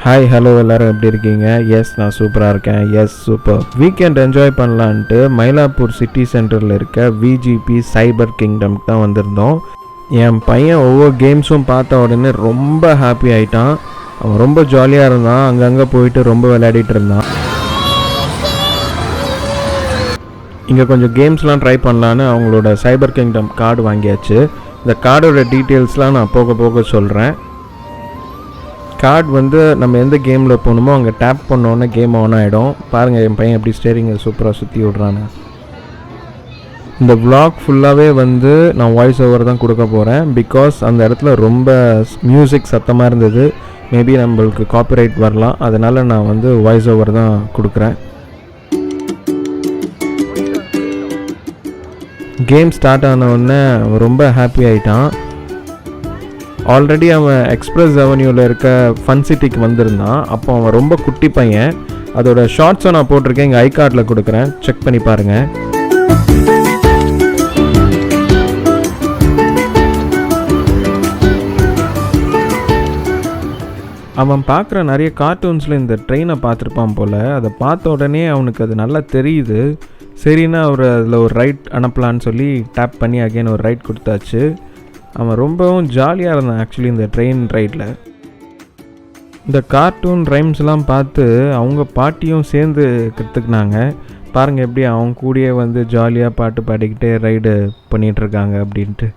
Hi hello எல்லோரும் எப்படி இருக்கீங்க? எஸ் நான் சூப்பராக இருக்கேன். Yes super. வீக்கெண்ட் என்ஜாய் பண்ணலான்ட்டு மயிலாப்பூர் சிட்டி சென்டரில் இருக்க விஜிபி சைபர் கிங்டம்க்கு தான் வந்திருந்தோம். என் பையன் ஒவ்வொரு கேம்ஸும் பார்த்த உடனே ரொம்ப ஹாப்பி ஆகிட்டான். அவன் ரொம்ப ஜாலியாக இருந்தான். அங்கங்கே போயிட்டு ரொம்ப விளையாடிட்டு இருந்தான். இங்கே கொஞ்சம் கேம்ஸ்லாம் ட்ரை பண்ணலான்னு அவங்களோட சைபர் கிங்டம் கார்டு வாங்கியாச்சு. இந்த கார்டோட டீட்டெயில்ஸ்லாம் நான் போக போக சொல்கிறேன். கார்டு வந்து நம்ம எந்த கேமில் போகணுமோ அங்கே டேப் பண்ணோன்னே கேம் ஆன் ஆகிடும். பாருங்கள் என் பையன் எப்படி ஸ்டேரிங்கை சூப்பராக சுற்றி விட்றான்னு. இந்த vlog ஃபுல்லாகவே வந்து நான் வாய்ஸ் ஓவர் தான் கொடுக்க போகிறேன். பிகாஸ் அந்த இடத்துல ரொம்ப மியூசிக் சத்தமாக இருந்தது. மேபி நம்மளுக்கு காப்பிரைட் வரலாம். அதனால் நான் வந்து வாய்ஸ் ஓவர் தான் கொடுக்குறேன். கேம் ஸ்டார்ட் ஆனவுடனே ரொம்ப ஹாப்பி ஆகிட்டான். ஆல்ரெடி அவன் எக்ஸ்பிரஸ் அவென்யூவில் இருக்க ஃபன் சிட்டிக்கு வந்திருந்தான். அப்போ அவன் ரொம்ப குட்டி பையன். அதோட ஷார்ட்ஸை நான் போட்டிருக்கேன், இங்கே ஐ கார்டில் கொடுக்குறேன், செக் பண்ணி பாருங்கள். அவன் பார்க்குற நிறைய கார்ட்டூன்ஸில் இந்த ட்ரெயினை பார்த்துருப்பான் போல். அதை பார்த்த உடனே அவனுக்கு அது நல்லா தெரியுது. சரின்னா அவர் அதில் ஒரு ரைட் அனுப்பலான்னு சொல்லி டேப் பண்ணி அகைன் ஒரு ரைட் கொடுத்தாச்சு. அவன் ரொம்பவும் ஜாலியாக இருந்தான் ஆக்சுவலி இந்த ட்ரெயின் ரைடில். இந்த கார்ட்டூன் ரைம்ஸ்லாம் பார்த்து அவங்க பாட்டியும் சேர்ந்து கற்றுக்கினாங்க. பாருங்கள் எப்படி அவங்க கூடயே வந்து ஜாலியாக பாட்டு பாடிக்கிட்டே ரைடு பண்ணிகிட்ருக்காங்க அப்படின்ட்டு.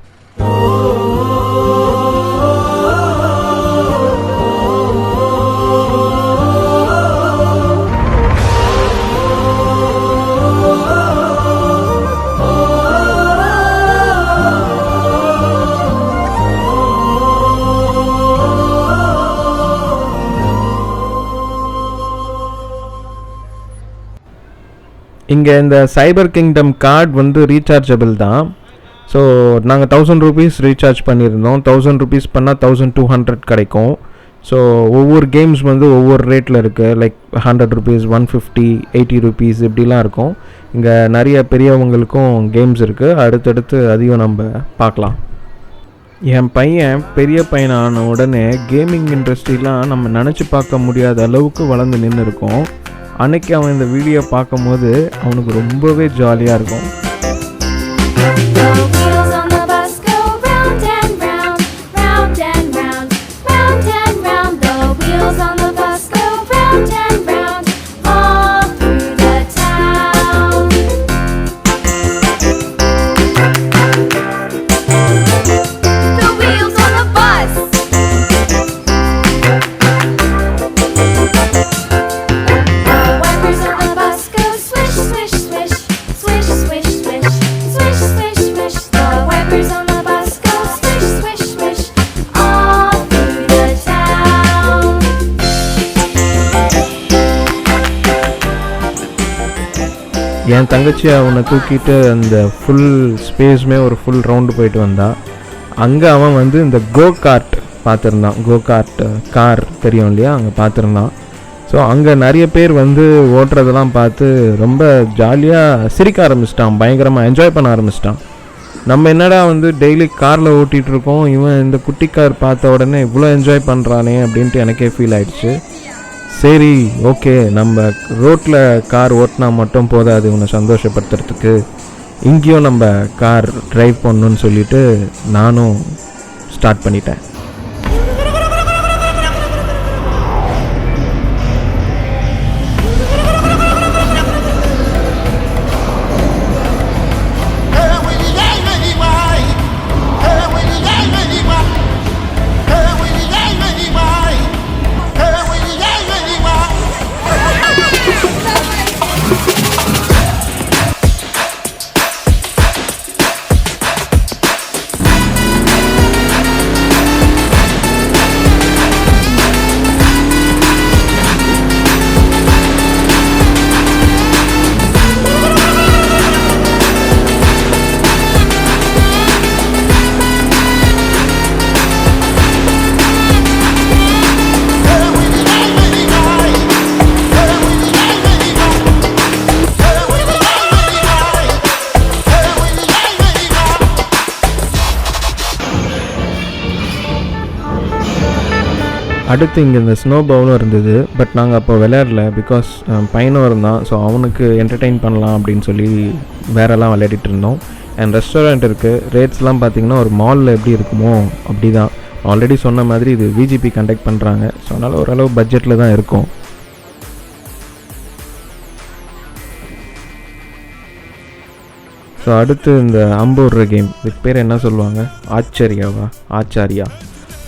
இங்கே இந்த சைபர் கிங்டம் கார்டு வந்து ரீசார்ஜபிள் தான். ஸோ நாங்கள் 1000 ரூபீஸ் ரீசார்ஜ் பண்ணியிருந்தோம். 1000 ரூபீஸ் பண்ணால் 1200 கிடைக்கும். ஸோ ஒவ்வொரு கேம்ஸ் வந்து ஒவ்வொரு ரேட்டில் இருக்குது. லைக் 100 ரூபீஸ், 150, 80 ரூபீஸ் இப்படிலாம் இருக்கும். இங்கே நிறைய பெரியவங்களுக்கும் கேம்ஸ் இருக்குது. அடுத்தடுத்து அதையும் நம்ம பார்க்கலாம். என் பையன் பெரிய பையனான உடனே கேமிங் இண்டஸ்ட்ரிலாம் நம்ம நினச்சி பார்க்க முடியாத அளவுக்கு வளர்ந்து நின்று இருக்கோம். அன்னைக்கு அவன் இந்த வீடியோ பார்க்கும்போது அவனுக்கு ரொம்பவே ஜாலியாக இருக்கும். என் தங்கச்சி அவனை தூக்கிட்டு அந்த ஃபுல் ஸ்பேஸுமே ஒரு ஃபுல் ரவுண்டு போயிட்டு வந்தான். அங்கே அவன் வந்து இந்த கோ கார்ட் பார்த்துருந்தான். கோ கார்ட் கார் தெரியும் இல்லையா, அங்கே பார்த்துருந்தான். ஸோ அங்கே நிறைய பேர் வந்து ஓட்டுறதெல்லாம் பார்த்து ரொம்ப ஜாலியாக சிரிக்க ஆரம்பிச்சிட்டான். பயங்கரமாக என்ஜாய் பண்ண ஆரம்பிச்சிட்டான். நம்ம என்னடா வந்து டெய்லி காரில் ஓட்டிகிட்ருக்கோம், இவன் இந்த குட்டி கார் பார்த்த உடனே இவ்வளோ என்ஜாய் பண்ணுறானே அப்படின்ட்டு எனக்கே ஃபீல் ஆகிடுச்சு. சரி ஓகே, நம்ம ரோட்டில் கார் ஓட்டினா மட்டும் போதாது இவனை சந்தோஷப்படுத்துறதுக்கு, இங்கேயும் நம்ம கார் ட்ரைவ் பண்ணணுன்னு சொல்லிவிட்டு நானும் ஸ்டார்ட் பண்ணிட்டேன். அடுத்து இங்கே இந்த ஸ்னோ பவுலும் இருந்தது. பட் நாங்கள் அப்போ விளையாடல, பிகாஸ் பையனும் இருந்தான். ஸோ அவனுக்கு என்டர்டெயின் பண்ணலாம் அப்படின்னு சொல்லி வேறெல்லாம் விளையாடிட்டு இருந்தோம். அண்ட் ரெஸ்டாரண்ட் இருக்குது. ரேட்ஸ்லாம் பார்த்திங்கன்னா ஒரு மாலில் எப்படி இருக்குமோ அப்படி தான். ஆல்ரெடி சொன்ன மாதிரி இது விஜிபி கண்டக்ட் பண்ணுறாங்க. ஸோ அதனால் ஓரளவு பட்ஜெட்டில் தான் இருக்கும். ஸோ அடுத்து இந்த அம்பூர்ற கேம், இதுக்கு பேர் என்ன சொல்லுவாங்க, ஆச்சாரியா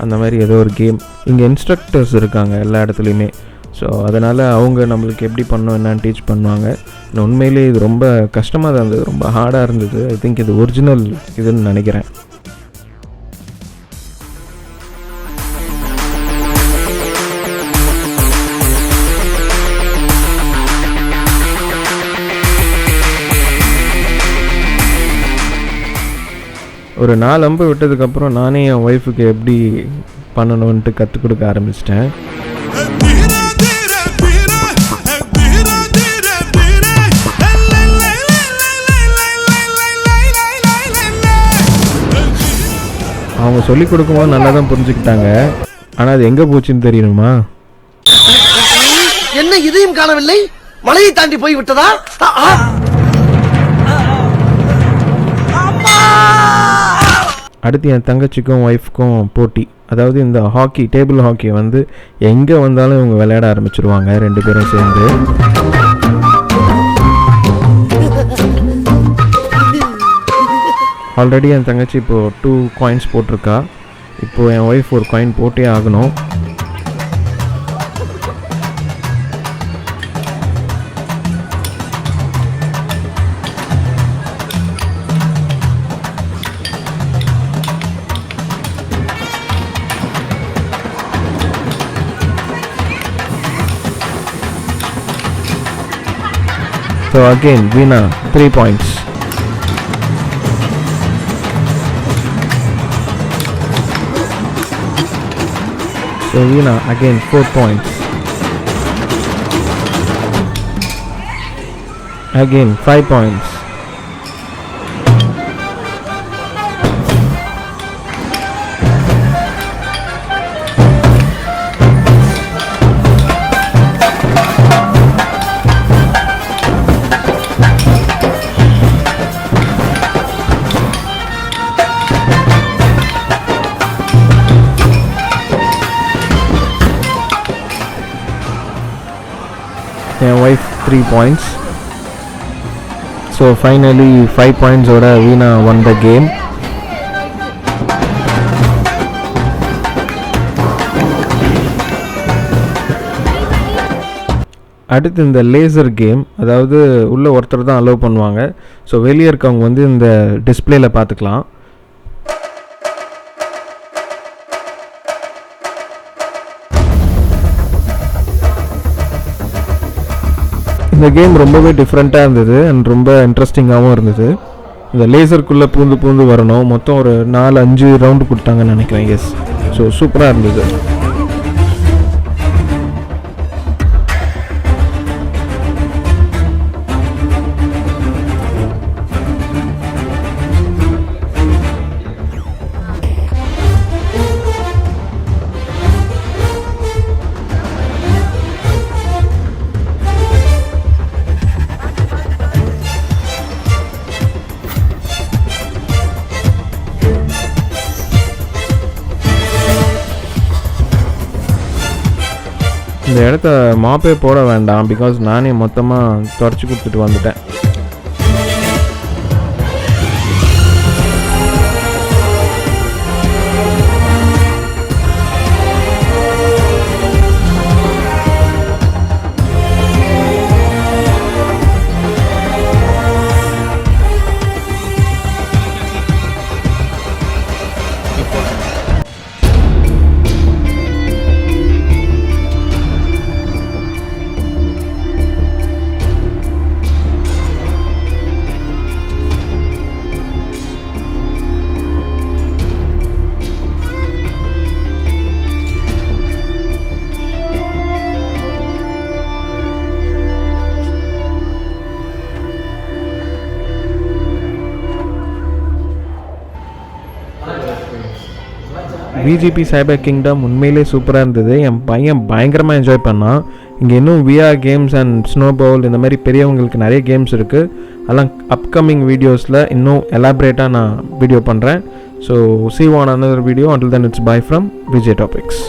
அந்த மாதிரி ஏதோ ஒரு கேம். இங்கே இன்ஸ்ட்ரக்டர்ஸ் இருக்காங்க எல்லா இடத்துலையுமே. ஸோ அதனால் அவங்க நம்மளுக்கு எப்படி பண்ணோம் என்னன்னு டீச் பண்ணுவாங்க. உண்மையிலே இது ரொம்ப கஷ்டமாக தான் இருந்தது, ரொம்ப ஹார்டாக இருந்தது. ஐ திங்க் இது ஒரிஜினல் இதுன்னு நினைக்கிறேன். ஒரு 4 அம்பு விட்டதுக்கப்புறம் நானே என் ஒய்ஃபுக்கு எப்படி பண்ணணுன்ட்டு கற்றுக் கொடுக்க ஆரம்பிச்சிட்டேன். அவங்க சொல்லிக் கொடுக்கும்போது நல்லா தான் புரிஞ்சுக்கிட்டாங்க. ஆனால் அது எங்கே போச்சுன்னு தெரியணுமா? என்ன இதையும் காணவில்லை, மலையை தாண்டி போய் விட்டதா? அடுத்து என் தங்கச்சிக்கும் ஒய்ஃப்க்கும் போட்டி. அதாவது இந்த ஹாக்கி, டேபிள் ஹாக்கியை வந்து எங்கே வந்தாலும் இவங்க விளையாட ஆரம்பிச்சிருவாங்க 2 பேரும் சேர்ந்து. ஆல்ரெடி என் தங்கச்சி இப்போது 2 காயின்ஸ் போட்டிருக்கா. இப்போது என் ஒய்ஃப் ஒரு காயின் போட்டே ஆகணும். So again, Veena 3 points. So Veena again 4 points. Again 5 points. My wife 3 points. So finally 5 points oda Veena won the game. அடுத்து இந்த லேசர் கேம், அதாவது உள்ள ஒருத்தர் தான் அலோவ் பண்ணுவாங்க. ஸோ வெளியே இருக்கவங்க வந்து இந்த டிஸ்பிளேல பார்த்துக்கலாம். இந்த கேம் ரொம்பவே டிஃப்ரெண்ட்டாக இருந்தது அண்ட் ரொம்ப இன்ட்ரெஸ்டிங்காகவும் இருந்தது. இந்த லேசருக்குள்ளே பூந்து வரணும். மொத்தம் ஒரு 4-5 ரவுண்டு கொடுத்தாங்கன்னு நினைக்கிறேன். எஸ், ஸோ சூப்பராக இருந்தது. இந்த இடத்த மாப்பே போட வேண்டாம், பிகாஸ் நானே மொத்தமாக தொடச்சி கொடுத்துட்டு வந்துட்டேன். விஜிபி சைபர் கிங்டம் உண்மையிலே சூப்பராக இருந்தது. என் பையன் பயங்கரமாக என்ஜாய் பண்ணான். இங்கே இன்னும் VR games and snow bowl இந்த மாதிரி பெரியவங்களுக்கு நிறைய கேம்ஸ் இருக்குது. அதெல்லாம் அப்கமிங் வீடியோஸில் இன்னும் எலாபரேட்டாக நான் வீடியோ பண்ணுறேன். So see you on another video. Until then, it's bye from Vijay Topics.